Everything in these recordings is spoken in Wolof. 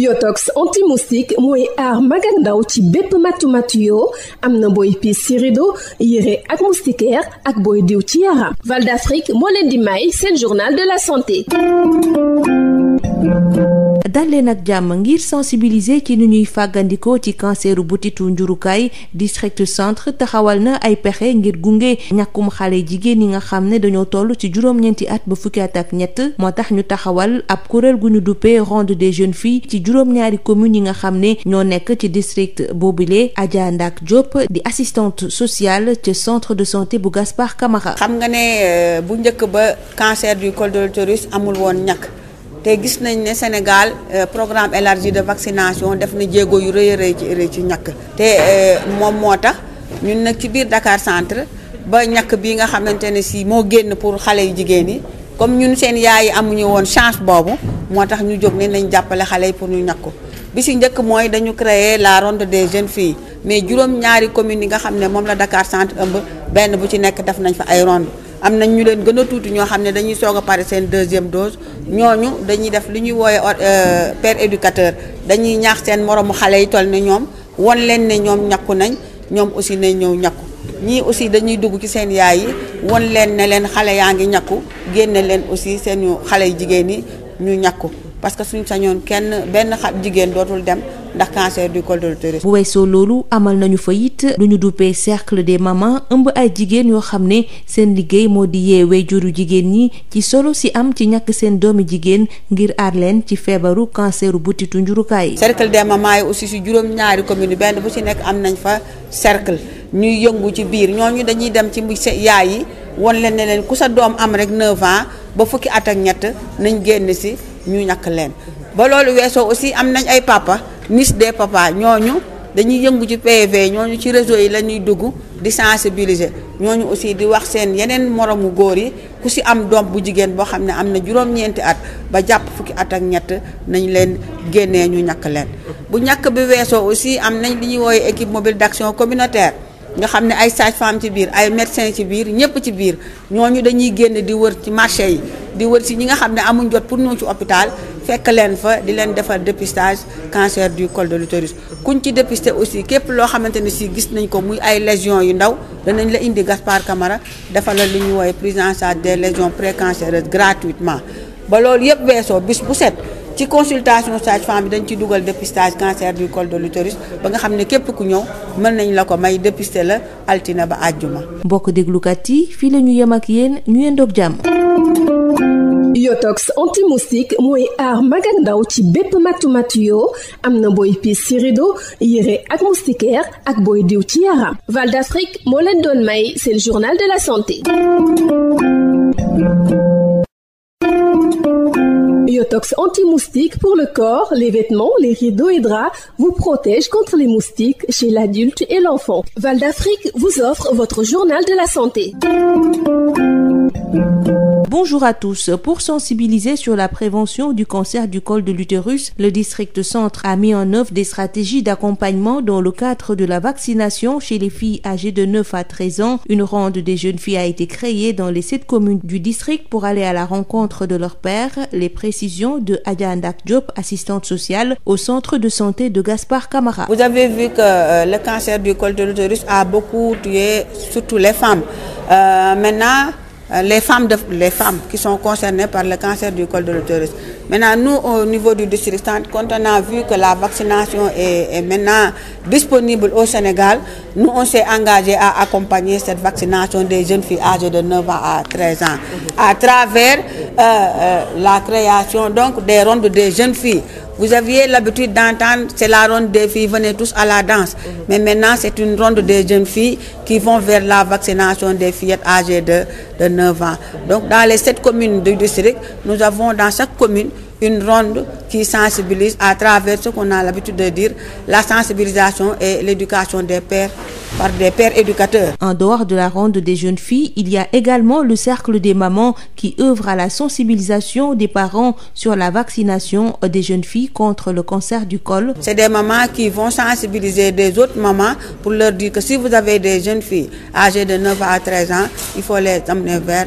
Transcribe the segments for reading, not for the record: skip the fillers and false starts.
Yotox anti-moustique mooy aar mag ak ndaw ci bépp matu yoo am na booy piis ci rido yére ak moustiquaire ak booy diw ci yaram. Val d'Afrique moo leen di may seen journal de la santé. dal leen ak jàmm ngir sensibiliser ci nu ñuy fàggandikoo ci canceru butitu njurukaay district centre taxawal na ay pexe ngir gunge ñàkkum xale jigéen yi nga xam ne dañoo toll ci juróom-ñeenti at ba fukki at ak ñett moo tax ñu taxawal ab kuréel gu ñu duppee ronde des jeunes filles ci juróom-ñaari communes yi nga xam ne ñoo nekk ci district boobule. Adja Ndak Diop di assistante sociale ci centre de santé bu Gaspard Camara. xam nga ne bu njëkk ba cancer du col de l'utérus amul woon ñàkk te gis nañ ne Sénégal programme élargi de vaccination def na jéego yu rëy a rëy ci ñàkk te moom moo tax ñun nag ci biir Dakar centre ba ñàkk bi nga xamante ne si moo génn pour xale yu jigéen yi comme ñun seen yaay yi amuñu woon chance boobu moo tax ñu jóg ne nañ jàppale xale yi pour ñu ñàkku bi si njëkk mooy dañu créer la ronde des jeunes filles mais juróom-ñaari communes yi nga xam ne moom la Dakar centre ëmb benn bu ci nekk def nañ fa ay ronde am nañ ñu leen gën a tuuti ñoo xam ne dañuy soog a pare seen deuxième dose ñooñu dañuy def li ñuy wooye père éducateur dañuy ñaax seen moromu xale yi toll ne ñoom won leen ne ñoom ñàkku nañ ñoom aussi nañ ñëw ñàkku ñii aussi dañuy dugg ci seen yaay yi won leen ne leen xale yaa ngi ñàkku génne leen aussi seen xale yu jigéen yi ñu ñàkku parce que suñ sañoon benn jigéen dootul dem ndax cancer du col de l'utérus. bu weesoo loolu amal nañu fa it lu ñu duppee cercle des mamans ëmb ay jigéen yoo xam ne seen liggéey moo di yee waajuru jigéen ñi ci solo si am ci ñàkk seen doomi jigéen ngir aar leen ci feebaru canceru butitu njurukaay. cercle des mamans yi aussi si juróom-ñaari commune benn bu ci nekk am nañ fa cercle ñuy yëngu ci biir ñooñu dañuy dem ci yaay yi won leen ne leen ku sa doom am rek 9 ans ba fukki at ak ñett nañ génn si ñu ñàkk leen. ba loolu weesoo aussi am nañ ay papa Miss des papas ñooñu dañuy yëngu ci PV ñooñu ci réseau yi la ñuy dugg di sensibiliser ñooñu aussi di wax seen yeneen moromu góor yi ku si am doom bu jigéen boo xam ne am na juróom-ñeenti at ba jàpp fukki at ak ñett nañ leen génnee ñu ñàkk leen. bu ñàkk bi weesoo aussi am nañ li ñuy wooye équipe mobile d'action communautaire nga xam ne ay sages-femmes ci biir ay médecins ci biir ñëpp ci biir ñooñu dañuy génn di wër ci marché yi di wër si ñi nga xam ne amuñ jot pour ñëw ci hôpital fekk leen fa di leen defal dépistage cancer du col de l'utérus kuñ ci dépister aussi képp loo xamante ne si gis nañ ko muy ay lésions yu ndaw danañ la indi Gaspard Camara defal la li ñuy wooye prise en charge des lésions précancéreuses gratuitement. ba loolu yëpp weesoo bis bu set ci consultation sage-femme bi dañ ci dugal dépistage cancer du col de l'utérus ba nga xam ne képp ku ñëw mën nañ la ko may dépister la altine ba àjjuma. mbokk déglukat yi fii la ñu yem ak yéen ñu yendoog jàmm. Yotox anti-moustique mooy aar mag ak ndaw ci bépp matu yoo am na booy piis ci rido yére ak moustiquaire ak booy diw ci yaram. Val d'Afrique moo leen doon may seen journal de la santé. Yotox anti-moustique pour le corps, les vêtements, les rideaux et draps vous protège contre les moustiques chez l'adulte et l'enfant. Val d'Afrique vous offre votre journal de la santé. Bonjour à tous. Pour sensibiliser sur la prévention du cancer du col de l'utérus, le district centre a mis en œuvre des stratégies d'accompagnement dans le cadre de la vaccination chez les filles âgées de 9 à 13 ans. Une ronde des jeunes filles a été créée dans les 7 communes du district pour aller à la rencontre de leurs pères. Les précisions de Adja Ndak Diop, assistante sociale au centre de santé de Gaspard Camara. Vous avez vu que le cancer du col de l'utérus a beaucoup tué surtout les femmes. Maintenant, les femmes qui sont concernées par le cancer du col de l'utérus. Maintenant, nous, au niveau du district, quand on a vu que la vaccination est maintenant disponible au Sénégal, nous, on s'est engagé à accompagner cette vaccination des jeunes filles âgées de 9 ans à 13 ans à travers la création donc des rondes des jeunes filles. Vous aviez l'habitude d'entendre, c'est la ronde des filles, venez tous à la danse. Mais maintenant, c'est une ronde des jeunes filles qui vont vers la vaccination des fillettes âgées de 9 ans. Donc, dans les 7 communes du district, nous avons dans chaque commune une ronde qui sensibilise à travers ce qu'on a l'habitude de dire, la sensibilisation et l'éducation des pères par des pères éducateurs. En dehors de la ronde des jeunes filles, il y a également le cercle des mamans qui œuvre à la sensibilisation des parents sur la vaccination des jeunes filles contre le cancer du col. C'est des mamans qui vont sensibiliser des autres mamans pour leur dire que si vous avez des jeunes filles âgées de 9 à 13 ans, il faut les emmener vers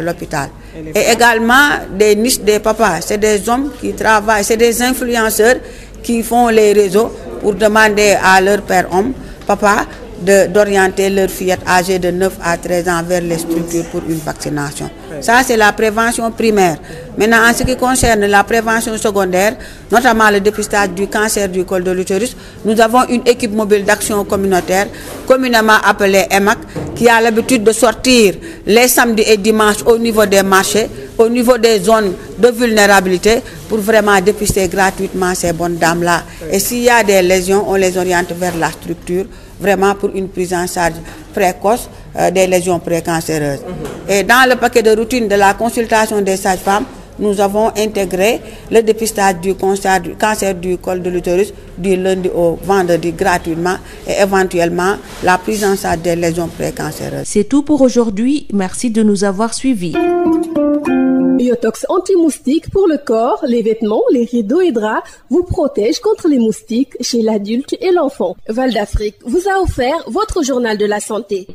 l'hôpital. et également des niches des papas. C'est des hommes qui travaillent, c'est des influenceurs qui font les réseaux pour demander à leur père homme, papa, d'orienter leurs fillettes âgées de 9 à 13 ans vers les structures pour une vaccination. Ça, c'est la prévention primaire. Maintenant, en ce qui concerne la prévention secondaire, notamment le dépistage du cancer du col de l'utérus, nous avons une équipe mobile d'action communautaire, communément appelée EMAC, qui a l'habitude de sortir les samedis et dimanches au niveau des marchés, au niveau des zones de vulnérabilité, pour vraiment dépister gratuitement ces bonnes dames-là. Et s'il y a des lésions, on les oriente vers la structure, vraiment pour une prise en charge précoce des lésions précancéreuses. Et dans le paquet de routine de la consultation des sages-femmes, nous avons intégré le dépistage du cancer du col de l'utérus du lundi au vendredi gratuitement et éventuellement la prise en charge des lésions précancéreuses. C'est tout pour aujourd'hui. Merci de nous avoir suivis. Biotox anti-moustique pour le corps, les vêtements, les rideaux et draps vous protège contre les moustiques chez l'adulte et l'enfant. Val d'Afrique vous a offert votre journal de la santé.